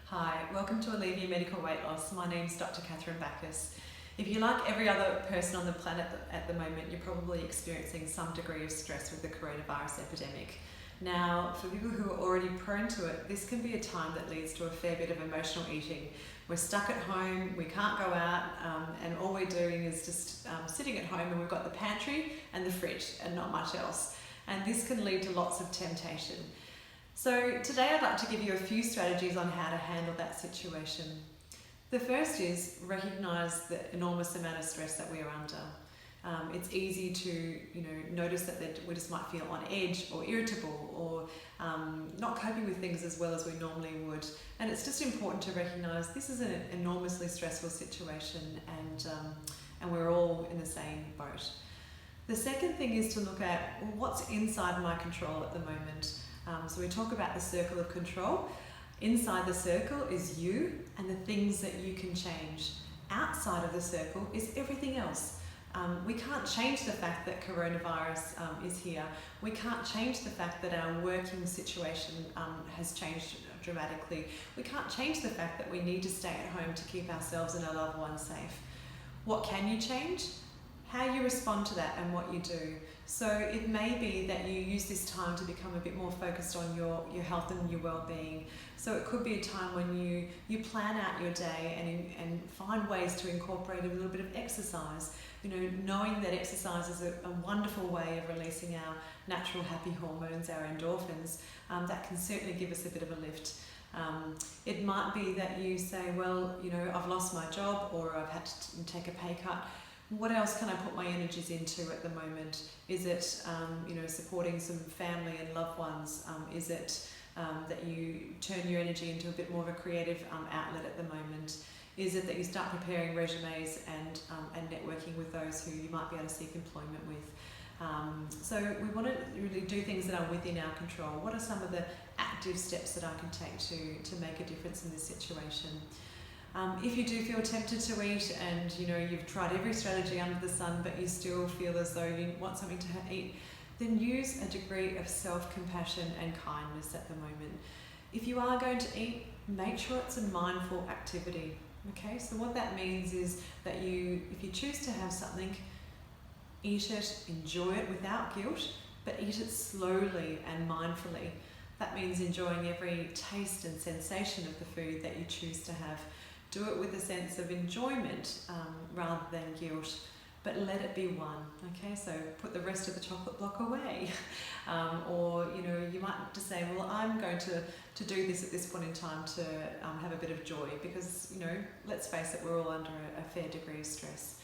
Hi, welcome to Alleviate Medical Weight Loss. My name's Dr. Catherine Bacchus. If you're like every other person on the planet at the moment, you're probably experiencing some degree of stress with the coronavirus epidemic. Now, for people who are already prone to it, this can be a time that leads to a fair bit of emotional eating. We're stuck at home, we can't go out, and all we're doing is just sitting at home, and we've got the pantry and the fridge and not much else. And this can lead to lots of temptation. So today I'd like to give you a few strategies on how to handle that situation. The first is recognise the enormous amount of stress that we're under. It's easy to notice that we just might feel on edge or irritable or not coping with things as well as we normally would. And it's just important to recognise this is an enormously stressful situation, and we're all in the same boat. The second thing is to look at what's inside my control at the moment. So we talk about the circle of control. Inside the circle is you and the things that you can change. Outside of the circle is everything else. We can't change the fact that coronavirus is here. We can't change the fact that our working situation has changed dramatically. We can't change the fact that we need to stay at home to keep ourselves and our loved ones safe. What can you change? How you respond to that and what you do. So it may be that you use this time to become a bit more focused on your health and your well-being. So it could be a time when you plan out your day and find ways to incorporate a little bit of exercise. Knowing that exercise is a wonderful way of releasing our natural happy hormones, our endorphins, that can certainly give us a bit of a lift. It might be that you say, well, I've lost my job or I've had to take a pay cut. What else can I put my energies into at the moment? Is it, supporting some family and loved ones? Is it that you turn your energy into a bit more of a creative outlet at the moment? Is it that you start preparing resumes and networking with those who you might be able to seek employment with? So we want to really do things that are within our control. What are some of the active steps that I can take to make a difference in this situation? If you do feel tempted to eat and you've tried every strategy under the sun but you still feel as though you want something to eat, then use a degree of self-compassion and kindness at the moment. If you are going to eat, make sure it's a mindful activity. Okay, so what that means is that if you choose to have something, eat it, enjoy it without guilt, but eat it slowly and mindfully. That means enjoying every taste and sensation of the food that you choose to have. Do it with a sense of enjoyment rather than guilt, but let it be one. Okay, so put the rest of the chocolate block away. Or you might just say, well, I'm going to do this at this point in time to have a bit of joy, because let's face it, we're all under a fair degree of stress.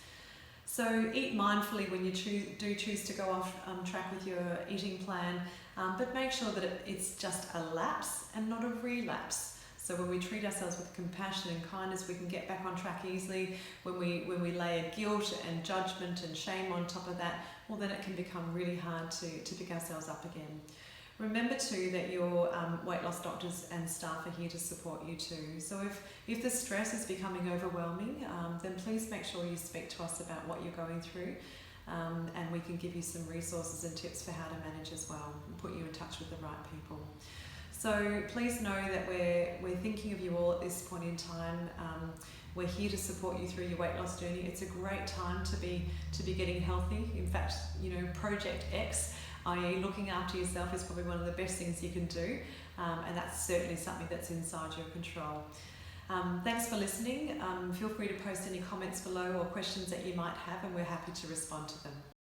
So eat mindfully when you do choose to go off track with your eating plan, but make sure that it's just a lapse and not a relapse. So when we treat ourselves with compassion and kindness, we can get back on track easily. When we layer guilt and judgment and shame on top of that, well, then it can become really hard to pick ourselves up again. Remember too that your weight loss doctors and staff are here to support you too. So if the stress is becoming overwhelming, then please make sure you speak to us about what you're going through, and we can give you some resources and tips for how to manage as well, and put you in touch with the right people. So please know that we're thinking of you all at this point in time. We're here to support you through your weight loss journey. It's a great time to be getting healthy. In fact, Project X, i.e. looking after yourself, is probably one of the best things you can do, and that's certainly something that's inside your control. Thanks for listening. Feel free to post any comments below or questions that you might have, and we're happy to respond to them.